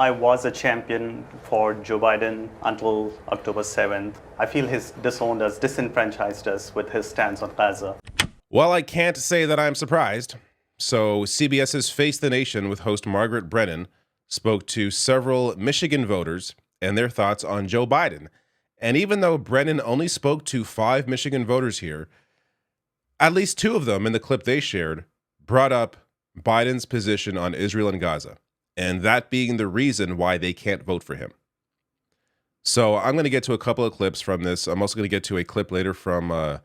I was a champion for Joe Biden until October 7th. I feel he's disowned us, disenfranchised us with his stance on Gaza. Well, I can't say that I'm surprised. So CBS's Face the Nation with host Margaret Brennan spoke to several Michigan voters and their thoughts on Joe Biden. And even though Brennan only spoke to 5 Michigan voters here, at least 2 of them in the clip they shared brought up Biden's position on Israel and Gaza, and that being the reason why they can't vote for him. So I'm going to get to a couple of clips from this. I'm also going to get to a clip later from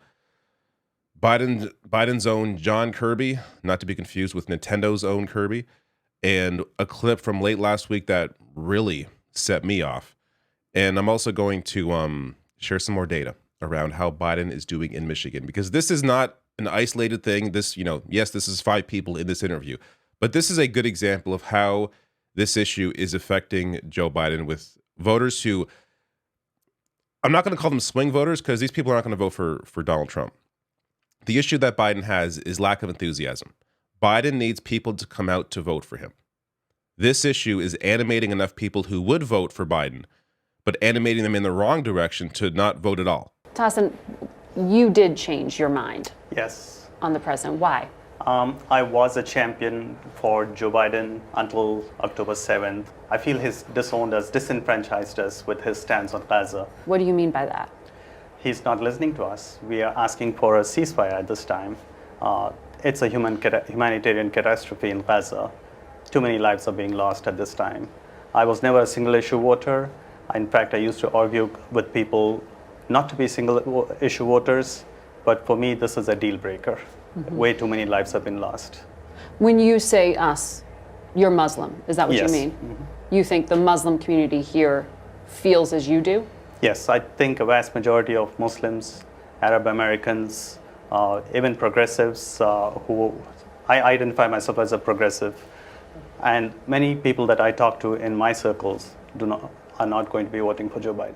Biden's own John Kirby, not to be confused with Nintendo's own Kirby, and a clip from late last week that really set me off. And I'm also going to share some more data around how Biden is doing in Michigan, because this is not an isolated thing. This, yes, this is 5 people in this interview, but this is a good example of how this issue is affecting Joe Biden with voters who, I'm not going to call them swing voters because these people are not going to vote for Donald Trump. The issue that Biden has is lack of enthusiasm. Biden needs people to come out to vote for him. This issue is animating enough people who would vote for Biden, but animating them in the wrong direction to not vote at all. Tassin, you did change your mind Yes. on the president. Why? I was a champion for Joe Biden until October 7th. I feel he's disowned us, disenfranchised us with his stance on Gaza. What do you mean by that? He's not listening to us. We are asking for a ceasefire at this time. It's a humanitarian catastrophe in Gaza. Too many lives are being lost at this time. I was never a single issue voter. In fact, I used to argue with people not to be single issue voters, but for me, this is a deal breaker. Way too many lives have been lost. When you say us, you're Muslim. Is that what Yes. you mean? You think the Muslim community here feels as you do? Yes, I think a vast majority of Muslims, Arab Americans, even progressives who I identify myself as a progressive, and many people that I talk to in my circles are not going to be voting for Joe Biden.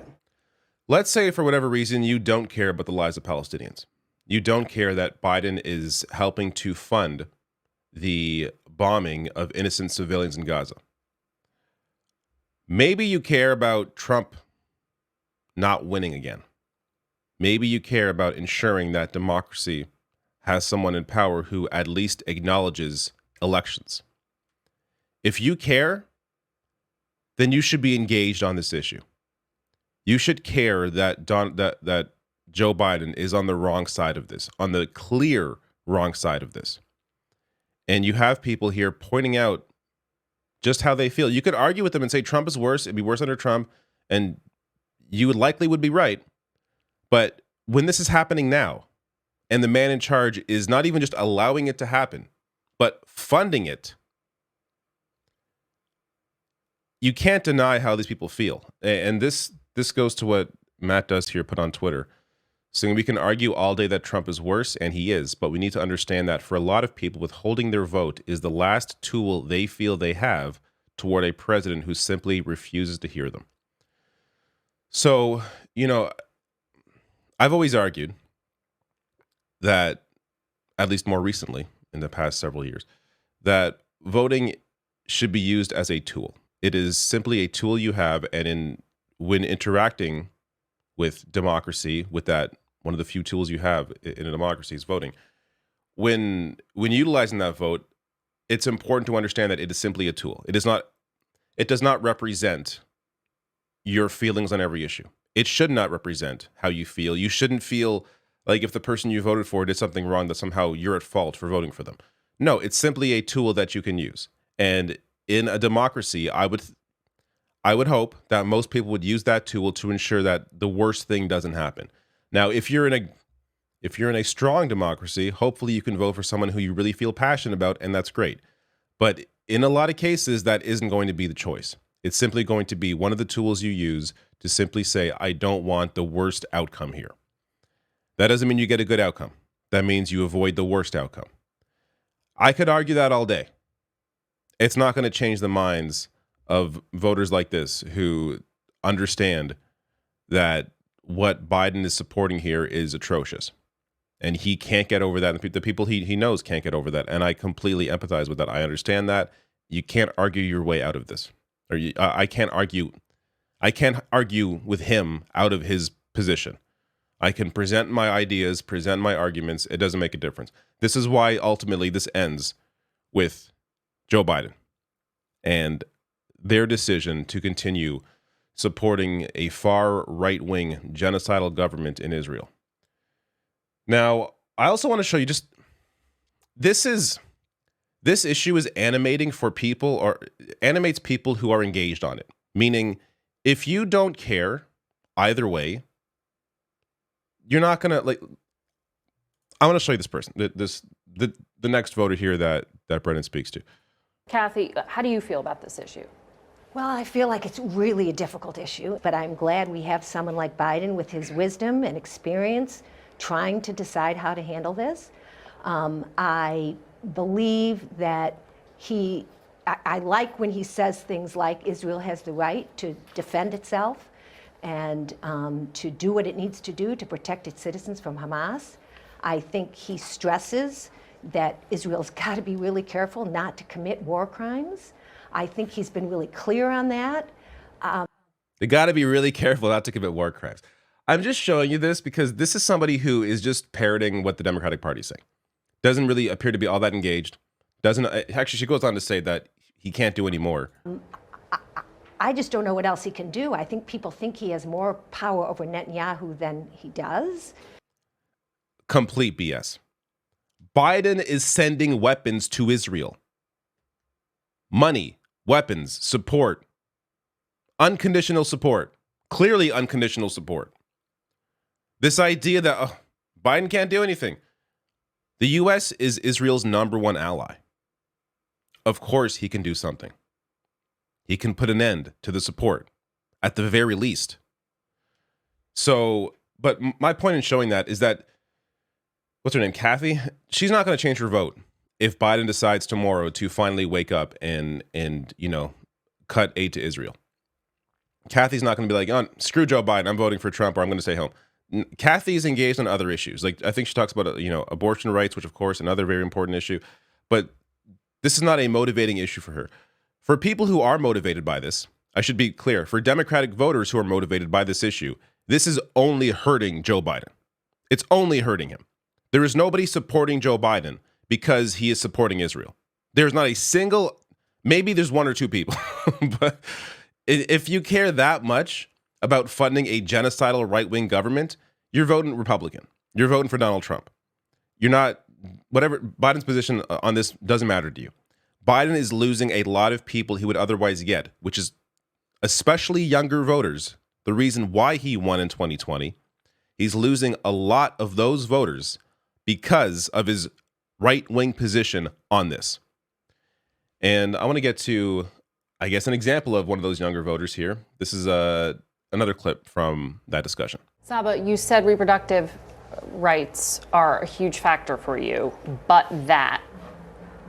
Let's say for whatever reason you don't care about the lives of Palestinians. You don't care that Biden is helping to fund the bombing of innocent civilians in Gaza. Maybe you care about Trump not winning again. Maybe you care about ensuring that democracy has someone in power who at least acknowledges elections. If you care, then you should be engaged on this issue. You should care that that Joe Biden is on the wrong side of this, on the clear wrong side of this. And you have people here pointing out just how they feel. You could argue with them and say Trump is worse, it'd be worse under Trump, and you would be right. But when this is happening now, and the man in charge is not even just allowing it to happen, but funding it, you can't deny how these people feel. And this goes to what Matt does here, put on Twitter. So we can argue all day that Trump is worse, and he is, but we need to understand that for a lot of people, withholding their vote is the last tool they feel they have toward a president who simply refuses to hear them. So, I've always argued that, at least more recently, in the past several years, that voting should be used as a tool. It is simply a tool you have, and when interacting with democracy, with that, one of the few tools you have in a democracy is voting. When utilizing that vote, it's important to understand that it is simply a tool. It does not represent your feelings on every issue. It should not represent how you feel. You shouldn't feel like if the person you voted for did something wrong, that somehow you're at fault for voting for them. No, it's simply a tool that you can use. And in a democracy, I would hope that most people would use that tool to ensure that the worst thing doesn't happen. Now, if you're in a strong democracy, hopefully you can vote for someone who you really feel passionate about, and that's great. But in a lot of cases, that isn't going to be the choice. It's simply going to be one of the tools you use to simply say, I don't want the worst outcome here. That doesn't mean you get a good outcome. That means you avoid the worst outcome. I could argue that all day. It's not going to change the minds of voters like this who understand that what Biden is supporting here is atrocious. And he can't get over that. And the people he knows can't get over that. And I completely empathize with that. I understand that. You can't argue your way out of this. I can't argue. I can't argue with him out of his position. I can present my ideas, present my arguments. It doesn't make a difference. This is why ultimately this ends with Joe Biden and their decision to continue supporting a far right-wing genocidal government in Israel. Now, I also want to show you just this issue is animating for people, or animates people who are engaged on it. Meaning, if you don't care either way, you're not gonna like. I want to show you this person, the next voter here that Brennan speaks to. Kathy, how do you feel about this issue? Well, I feel like it's really a difficult issue, but I'm glad we have someone like Biden with his wisdom and experience trying to decide how to handle this. I believe that I like when he says things like Israel has the right to defend itself and to do what it needs to do to protect its citizens from Hamas. I think he stresses that Israel's got to be really careful not to commit war crimes. I think he's been really clear on that. They got to be really careful not to commit war crimes. I'm just showing you this because this is somebody who is just parroting what the Democratic Party is saying. Doesn't really appear to be all that engaged. Actually, she goes on to say that he can't do any more. I just don't know what else he can do. I think people think he has more power over Netanyahu than he does. Complete BS. Biden is sending weapons to Israel. Money, weapons, support, unconditional support, clearly unconditional support. This idea that Biden can't do anything. The U.S. is Israel's #1 ally. Of course he can do something. He can put an end to the support, at the very least. So, but my point in showing that is that, what's her name, Kathy? She's not going to change her vote if Biden decides tomorrow to finally wake up and cut aid to Israel. Kathy's not going to be like, oh, screw Joe Biden, I'm voting for Trump, or I'm going to stay home. Kathy's engaged on other issues. Like, I think she talks about, abortion rights, which of course another very important issue. But this is not a motivating issue for her. For people who are motivated by this, I should be clear, for Democratic voters who are motivated by this issue, this is only hurting Joe Biden. It's only hurting him. There is nobody supporting Joe Biden because he is supporting Israel. There's not a single, maybe there's one or two people, but if you care that much about funding a genocidal right-wing government, you're voting Republican. You're voting for Donald Trump. You're not, whatever, Biden's position on this doesn't matter to you. Biden is losing a lot of people he would otherwise get, which is especially younger voters. The reason why he won in 2020, he's losing a lot of those voters because of his right-wing position on this. And I want to get to, I guess, an example of one of those younger voters here. This is another clip from that discussion. Saba, you said reproductive rights are a huge factor for you, but that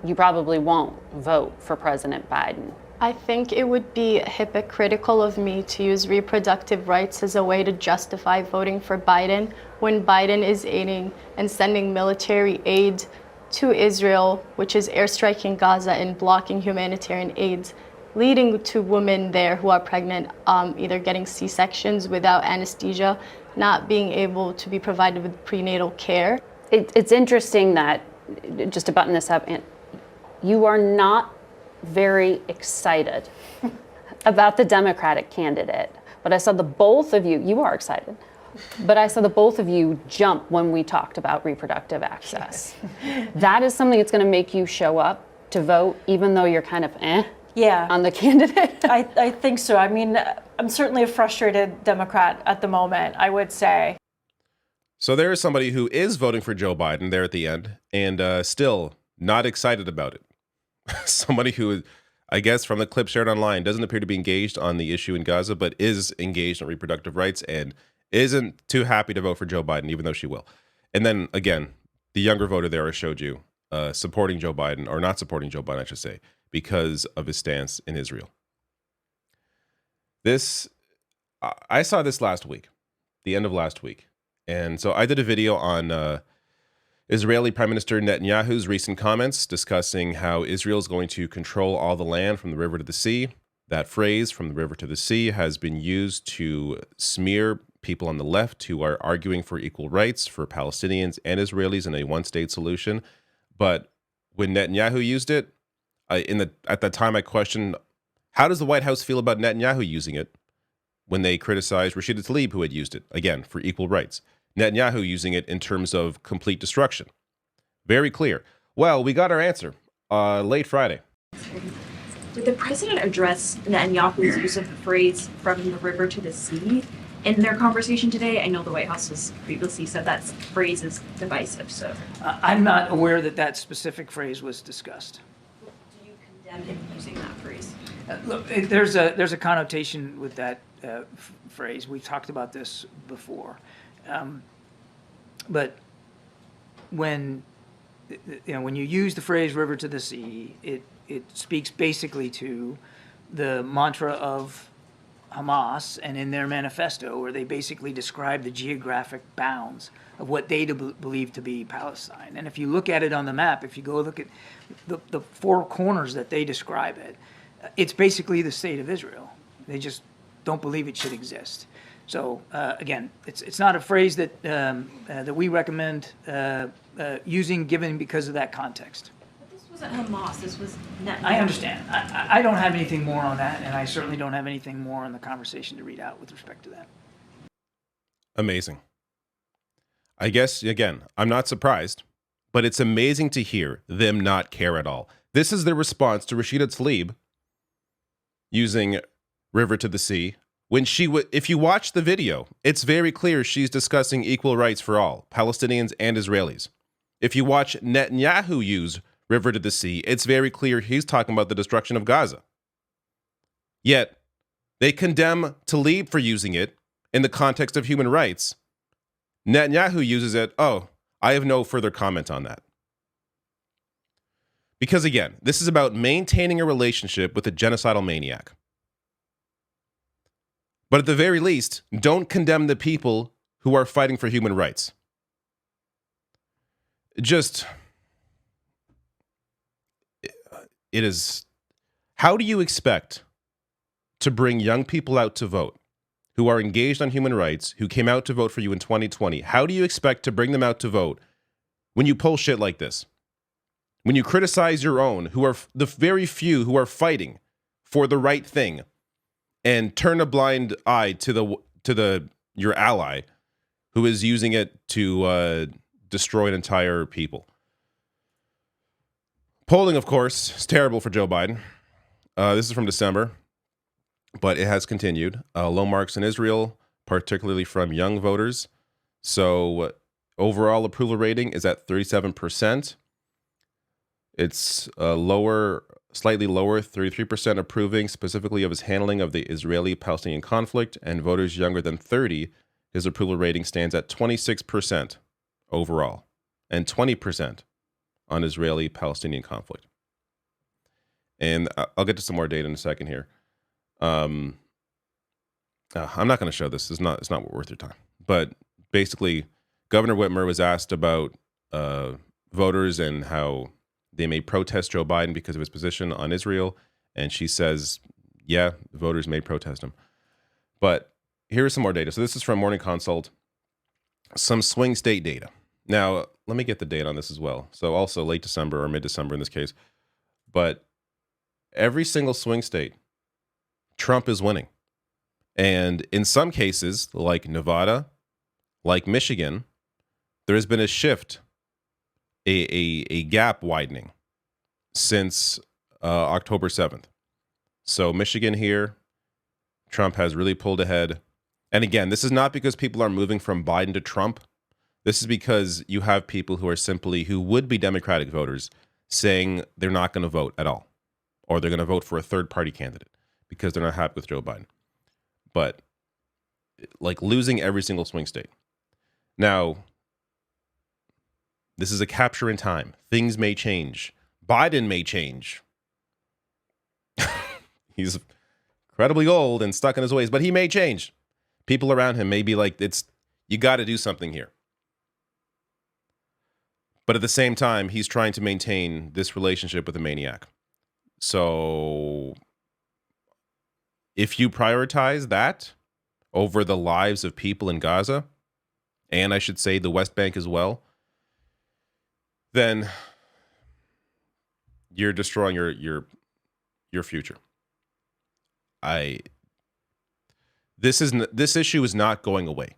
you probably won't vote for President Biden. I think it would be hypocritical of me to use reproductive rights as a way to justify voting for Biden when Biden is aiding and sending military aid to Israel, which is airstriking Gaza and blocking humanitarian aid, leading to women there who are pregnant, either getting C-sections without anesthesia, not being able to be provided with prenatal care. It's interesting that, just to button this up, you are not very excited about the Democratic candidate, but I saw the both of you are excited, but I saw the both of you jump when we talked about reproductive access. That is something that's going to make you show up to vote, even though you're kind of on the candidate? I think so. I mean, I'm certainly a frustrated Democrat at the moment, I would say. So there is somebody who is voting for Joe Biden there at the end and still not excited about it. Somebody who, I guess, from the clip shared online, doesn't appear to be engaged on the issue in Gaza, but is engaged on reproductive rights and isn't too happy to vote for Joe Biden, even though she will. And then, again, the younger voter there I showed you, supporting Joe Biden, or not supporting Joe Biden, I should say, because of his stance in Israel. I saw this last week, the end of last week. And so I did a video on Israeli Prime Minister Netanyahu's recent comments discussing how Israel is going to control all the land from the river to the sea, That phrase, from the river to the sea, has been used to smear people on the left who are arguing for equal rights for Palestinians and Israelis in a one-state solution. But when Netanyahu used it, at that time I questioned, how does the White House feel about Netanyahu using it when they criticized Rashida Tlaib, who had used it, again, for equal rights? Netanyahu using it in terms of complete destruction. Very clear. Well, we got our answer late Friday. Did the president address Netanyahu's use of the phrase "from the river to the sea" in their conversation today? I know the White House has previously said that phrase is divisive, so. I'm not aware that that specific phrase was discussed. Do you condemn him using that phrase? Look, there's a connotation with that phrase. We've talked about this before. But when you use the phrase "river to the sea," it speaks basically to the mantra of Hamas and in their manifesto, where they basically describe the geographic bounds of what they believe to be Palestine. And if you look at it on the map, if you go look at the four corners that they describe it, it's basically the state of Israel. They just don't believe it should exist. So again, it's not a phrase that we recommend using, given because of that context. This wasn't Hamas, this was Netanyahu. I understand. I don't have anything more on that, and I certainly don't have anything more on the conversation to read out with respect to that. Amazing. I guess, again, I'm not surprised, but it's amazing to hear them not care at all. This is their response to Rashida Tlaib using river to the sea. When if you watch the video, it's very clear she's discussing equal rights for all, Palestinians and Israelis. If you watch Netanyahu use river to the sea, it's very clear he's talking about the destruction of Gaza. Yet, they condemn Tlaib for using it in the context of human rights. Netanyahu uses it, I have no further comment on that. Because again, this is about maintaining a relationship with a genocidal maniac. But at the very least, don't condemn the people who are fighting for human rights. How do you expect to bring young people out to vote who are engaged on human rights, who came out to vote for you in 2020? How do you expect to bring them out to vote when you pull shit like this? When you criticize your own, who are the very few who are fighting for the right thing, and turn a blind eye to your ally who is using it to destroy an entire people. Polling, of course, is terrible for Joe Biden. This is from December, but it has continued. Low marks in Israel, particularly from young voters. So overall approval rating is at 37%. It's slightly lower, 33% approving, specifically of his handling of the Israeli-Palestinian conflict, and voters younger than 30, his approval rating stands at 26% overall, and 20% on Israeli-Palestinian conflict. And I'll get to some more data in a second here. I'm not going to show this. It's not worth your time. But basically, Governor Whitmer was asked about voters and how they may protest Joe Biden because of his position on Israel. And she says, yeah, voters may protest him. But here's some more data. So this is from Morning Consult, some swing state data. Now, let me get the date on this as well. So also late December or mid-December in this case. But every single swing state, Trump is winning. And in some cases, like Nevada, like Michigan, there has been a shift, a gap widening since October 7th. So Michigan here, Trump has really pulled ahead. And again, this is not because people are moving from Biden to Trump. This is because you have people who would be Democratic voters saying they're not going to vote at all, or they're going to vote for a third party candidate because they're not happy with Joe Biden. But like losing every single swing state. Now, this is a capture in time. Things may change. Biden may change. He's incredibly old and stuck in his ways, but he may change. People around him may be like, you got to do something here. But at the same time, he's trying to maintain this relationship with a maniac. So if you prioritize that over the lives of people in Gaza, and I should say the West Bank as well, then you're destroying your future. This issue is not going away.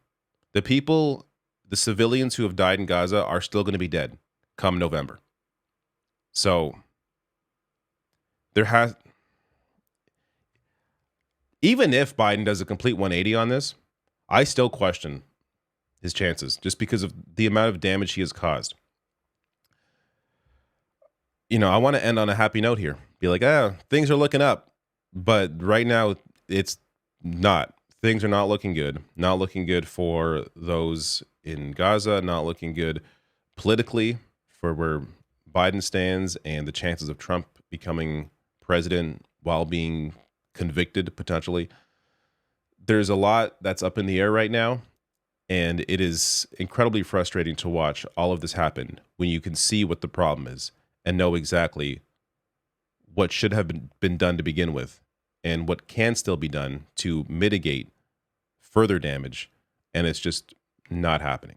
The civilians who have died in Gaza are still going to be dead come November. So even if Biden does a complete 180 on this, I still question his chances just because of the amount of damage he has caused. I want to end on a happy note here. Be like, things are looking up. But right now, it's not. Things are not looking good. Not looking good for those in Gaza. Not looking good politically for where Biden stands and the chances of Trump becoming president while being convicted potentially. There's a lot that's up in the air right now, and it is incredibly frustrating to watch all of this happen when you can see what the problem is and know exactly what should have been done to begin with and what can still be done to mitigate further damage, and it's just not happening.